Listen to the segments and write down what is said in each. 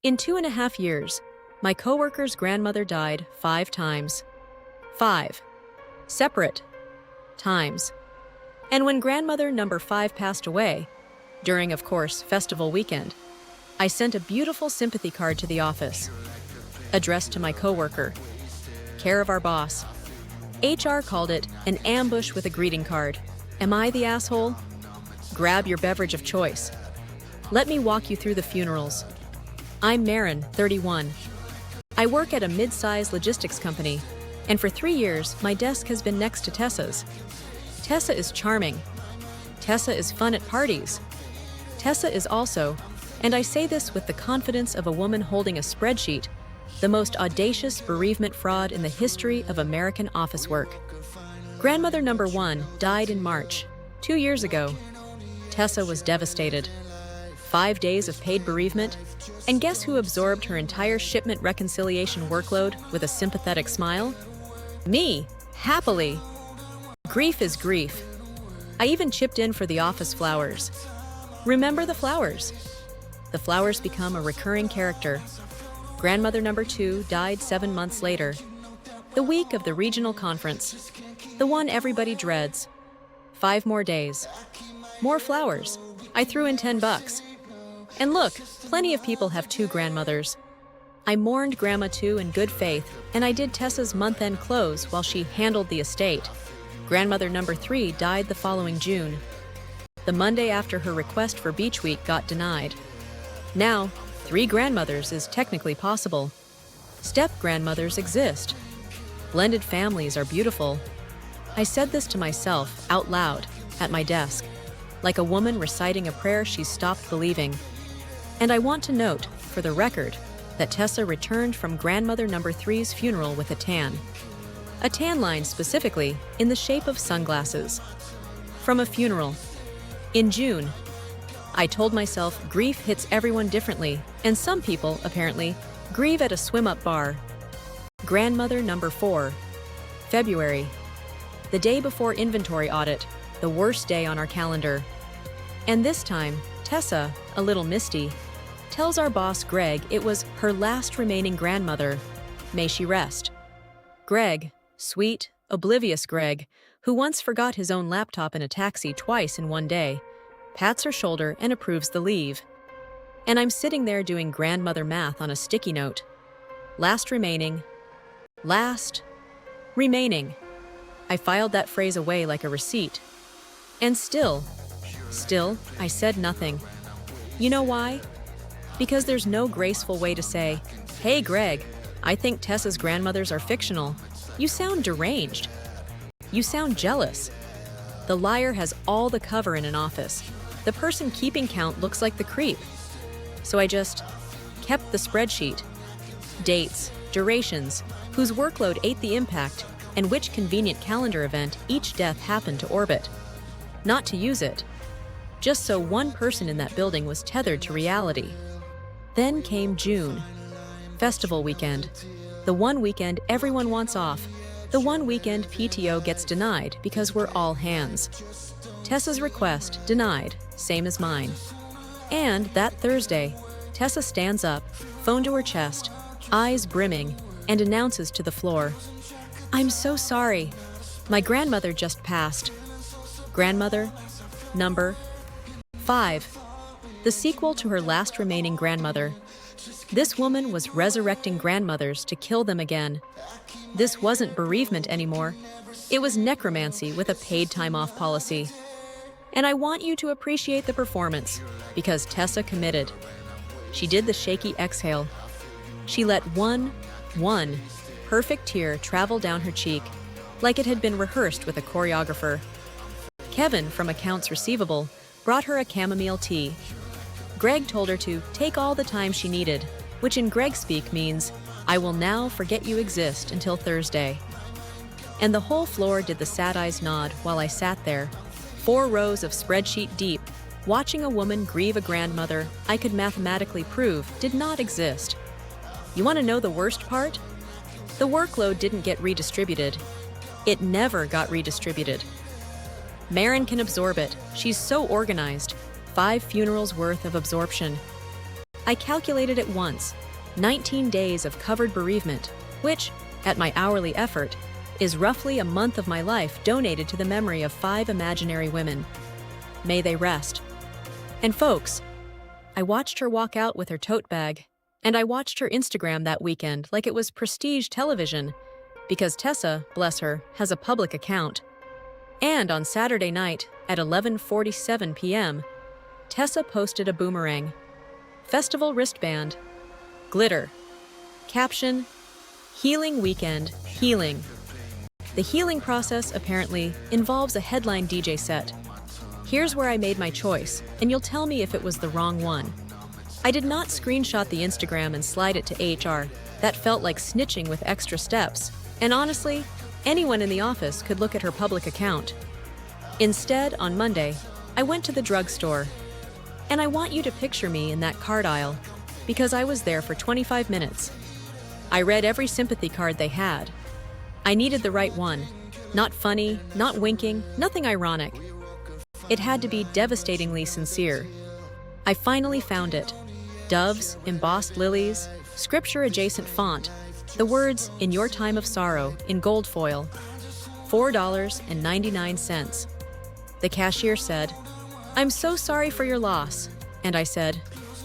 In 2.5 years, my coworker's grandmother died 5 times. 5 separate times. And when grandmother number 5 passed away, during, of course, festival weekend, I sent a beautiful sympathy card to the office, addressed to my coworker, care of our boss. HR called it an ambush with a greeting card. Am I the asshole? Grab your beverage of choice. Let me walk you through the funerals. I'm Marin, 31. I work at a mid-sized logistics company, and for 3 years, my desk has been next to Tessa's. Tessa is charming. Tessa is fun at parties. Tessa is also, and I say this with the confidence of a woman holding a spreadsheet, the most audacious bereavement fraud in the history of American office work. Grandmother number 1 died in March, 2 years ago. Tessa was devastated. 5 days of paid bereavement, and guess who absorbed her entire shipment reconciliation workload with a sympathetic smile? Me, happily. Grief is grief. I even chipped in for the office flowers. Remember the flowers? The flowers become a recurring character. Grandmother number 2 died 7 months later. The week of the regional conference. The one everybody dreads. 5 more days. More flowers. I threw in $10. And look, plenty of people have 2 grandmothers. I mourned Grandma 2 in good faith, and I did Tessa's month-end close while she handled the estate. Grandmother number 3 died the following June. The Monday after her request for Beach Week got denied. Now, 3 grandmothers is technically possible. Step-grandmothers exist. Blended families are beautiful. I said this to myself out loud at my desk, like a woman reciting a prayer she's stopped believing. And I want to note, for the record, that Tessa returned from grandmother number 3's funeral with a tan. A tan line specifically in the shape of sunglasses. From a funeral. In June, I told myself grief hits everyone differently, and some people, apparently, grieve at a swim-up bar. Grandmother number 4. February. The day before inventory audit, the worst day on our calendar. And this time, Tessa, a little misty, tells our boss Greg it was her last remaining grandmother. May she rest. Greg, sweet, oblivious Greg, who once forgot his own laptop in a taxi twice in one day, pats her shoulder and approves the leave. And I'm sitting there doing grandmother math on a sticky note. Last remaining. Last remaining. I filed that phrase away like a receipt. And still, I said nothing. You know why? Because there's no graceful way to say, "Hey Greg, I think Tessa's grandmothers are fictional. You sound deranged. You sound jealous." The liar has all the cover in an office. The person keeping count looks like the creep. So I just kept the spreadsheet. Dates, durations, whose workload ate the impact, and which convenient calendar event each death happened to orbit. Not to use it, just so one person in that building was tethered to reality. Then came June. Festival weekend. The one weekend everyone wants off. The one weekend PTO gets denied because we're all hands. Tessa's request denied, same as mine. And that Thursday, Tessa stands up, phone to her chest, eyes brimming, and announces to the floor, "I'm so sorry. My grandmother just passed." Grandmother number 5. The sequel to her last remaining grandmother. This woman was resurrecting grandmothers to kill them again. This wasn't bereavement anymore. It was necromancy with a paid time off policy. And I want you to appreciate the performance, because Tessa committed. She did the shaky exhale. She let one perfect tear travel down her cheek, like it had been rehearsed with a choreographer. Kevin from Accounts Receivable brought her a chamomile tea. Greg told her to take all the time she needed, which in Greg speak means, "I will now forget you exist until Thursday." And the whole floor did the sad eyes nod while I sat there, 4 rows of spreadsheet deep, watching a woman grieve a grandmother I could mathematically prove did not exist. You want to know the worst part? The workload didn't get redistributed. It never got redistributed. Marin can absorb it. She's so organized. 5 funerals worth of absorption. I calculated it once, 19 days of covered bereavement, which, at my hourly effort, is roughly a month of my life donated to the memory of 5 imaginary women. May they rest. And folks, I watched her walk out with her tote bag, and I watched her Instagram that weekend like it was prestige television, because Tessa, bless her, has a public account. And on Saturday night at 11:47 p.m., Tessa posted a boomerang. Festival wristband. Glitter. Caption: Healing Weekend, Healing. The healing process apparently involves a headline DJ set. Here's where I made my choice, and you'll tell me if it was the wrong one. I did not screenshot the Instagram and slide it to HR. That felt like snitching with extra steps. And honestly, anyone in the office could look at her public account. Instead, on Monday, I went to the drugstore. And I want you to picture me in that card aisle, because I was there for 25 minutes. I read every sympathy card they had. I needed the right one. Not funny, not winking, nothing ironic. It had to be devastatingly sincere. I finally found it. Doves, embossed lilies, scripture-adjacent font, the words, "In your time of sorrow," in gold foil. $4.99. The cashier said, "I'm so sorry for your loss." And I said,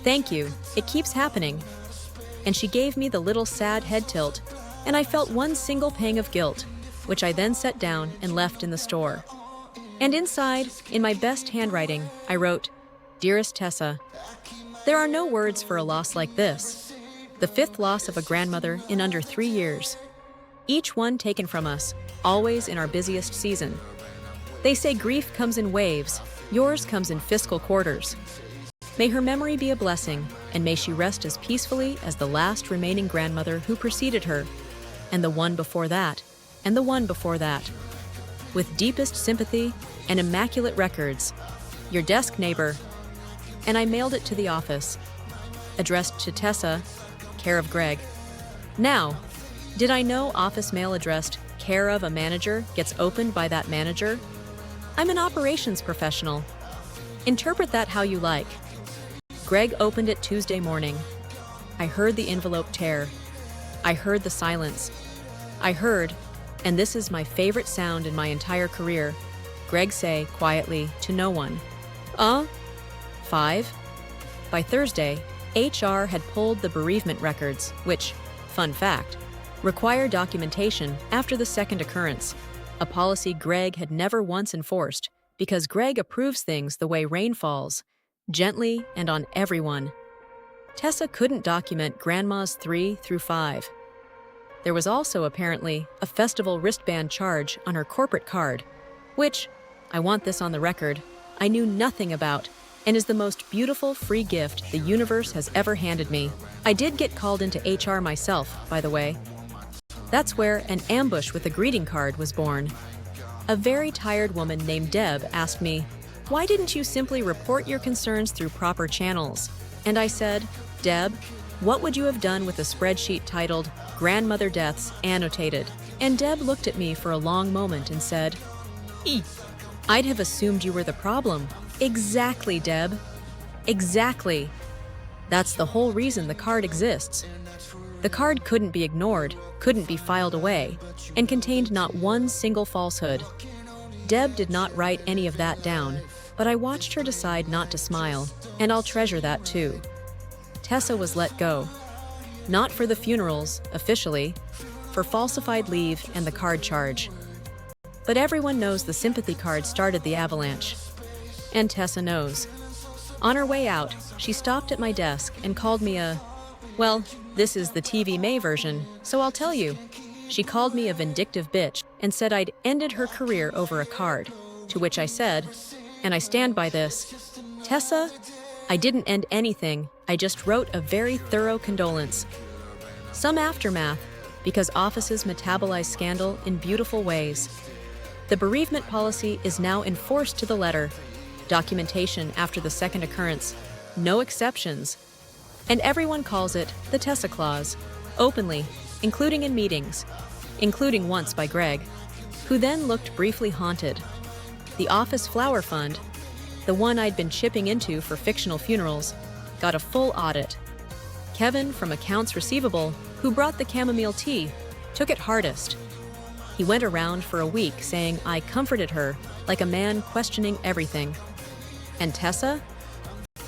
"Thank you, it keeps happening." And she gave me the little sad head tilt, and I felt one single pang of guilt, which I then set down and left in the store. And inside, in my best handwriting, I wrote, "Dearest Tessa, there are no words for a loss like this. The 5th loss of a grandmother in under 3 years. Each one taken from us, always in our busiest season. They say grief comes in waves, yours comes in fiscal quarters. May her memory be a blessing, and may she rest as peacefully as the last remaining grandmother who preceded her, and the one before that, and the one before that. With deepest sympathy and immaculate records, your desk neighbor." And I mailed it to the office. Addressed to Tessa, care of Greg. Now, did I know office mail addressed care of a manager gets opened by that manager? I'm an operations professional. Interpret that how you like. Greg opened it Tuesday morning. I heard the envelope tear. I heard the silence. I heard, and this is my favorite sound in my entire career, Greg say quietly to no one, 5? By Thursday, HR had pulled the bereavement records, which, fun fact, require documentation after the second occurrence, a policy Greg had never once enforced because Greg approves things the way rain falls, gently and on everyone. Tessa couldn't document Grandma's 3 through 5. There was also apparently a festival wristband charge on her corporate card, which, I want this on the record, I knew nothing about, and is the most beautiful free gift the universe has ever handed me. I did get called into HR myself, by the way. That's where an ambush with a greeting card was born. A very tired woman named Deb asked me, "Why didn't you simply report your concerns through proper channels?" And I said, "Deb, what would you have done with a spreadsheet titled Grandmother Deaths Annotated?" And Deb looked at me for a long moment and said, "I'd have assumed you were the problem." Exactly, Deb. Exactly. That's the whole reason the card exists. The card couldn't be ignored, couldn't be filed away, and contained not one single falsehood. Deb did not write any of that down, but I watched her decide not to smile, and I'll treasure that too. Tessa was let go. Not for the funerals, officially, for falsified leave and the card charge. But everyone knows the sympathy card started the avalanche. And Tessa knows. On her way out, she stopped at my desk and called me well, this is the TV May version, so I'll tell you. She called me a vindictive bitch and said I'd ended her career over a card, to which I said, and I stand by this, "Tessa, I didn't end anything, I just wrote a very thorough condolence." Some aftermath, because offices metabolize scandal in beautiful ways. The bereavement policy is now enforced to the letter. Documentation after the second occurrence, no exceptions. And everyone calls it the Tessa Clause, openly, including in meetings, including once by Greg, who then looked briefly haunted. The office flower fund, the one I'd been chipping into for fictional funerals, got a full audit, Kevin from Accounts Receivable, who brought the chamomile tea, took it hardest. He went around for a week saying I comforted her like a man questioning everything. And Tessa?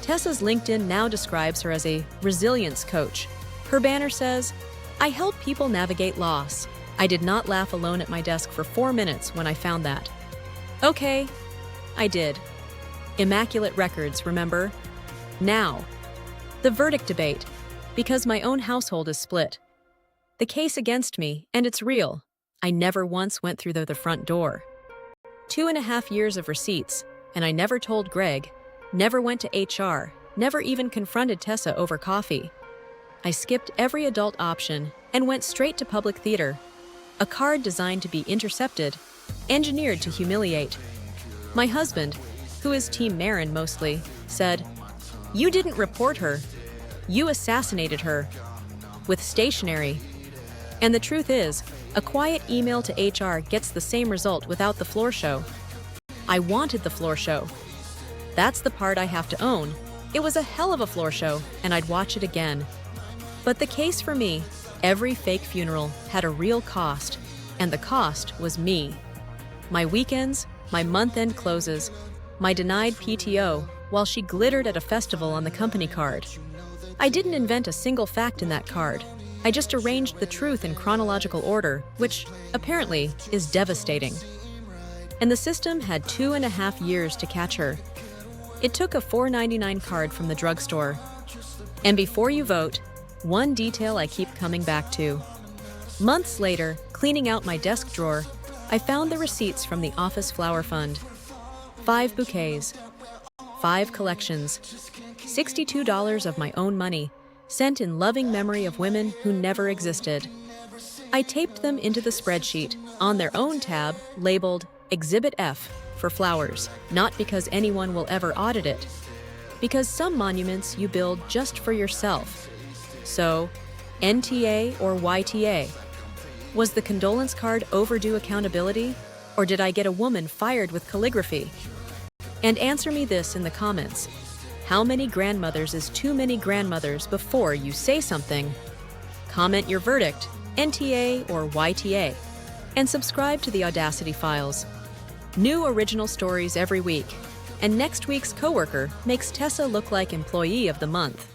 Tessa's LinkedIn now describes her as a resilience coach. Her banner says, I help people navigate loss. I did not laugh alone at my desk for 4 minutes when I found that. Okay, I did. Immaculate records, remember? Now, the verdict debate, because my own household is split. The case against me, and it's real. I never once went through the front door. 2.5 years of receipts, and I never told Greg, never went to HR, never even confronted Tessa over coffee. I skipped every adult option and went straight to public theater, a card designed to be intercepted, engineered to humiliate. My husband, who is Team Marin mostly, said, You didn't report her. You assassinated her. With stationery. And the truth is, a quiet email to HR gets the same result without the floor show. I wanted the floor show. That's the part I have to own. It was a hell of a floor show, and I'd watch it again. But the case for me, every fake funeral had a real cost, and the cost was me. My weekends, my month-end closes, my denied PTO, while she glittered at a festival on the company card. I didn't invent a single fact in that card. I just arranged the truth in chronological order, which, apparently, is devastating. And the system had 2.5 years to catch her. It took a $4.99 card from the drugstore. And before you vote, one detail I keep coming back to. Months later, cleaning out my desk drawer, I found the receipts from the office flower fund. 5 bouquets, 5 collections, $62 of my own money, sent in loving memory of women who never existed. I taped them into the spreadsheet, on their own tab, labeled Exhibit F for flowers, not because anyone will ever audit it, because some monuments you build just for yourself. So, NTA or YTA? Was the condolence card overdue accountability, or did I get a woman fired with calligraphy? And answer me this in the comments. How many grandmothers is too many grandmothers before you say something? Comment your verdict, NTA or YTA, and subscribe to the Audacity files. New original stories every week, and next week's Coworker makes Tessa look like Employee of the Month.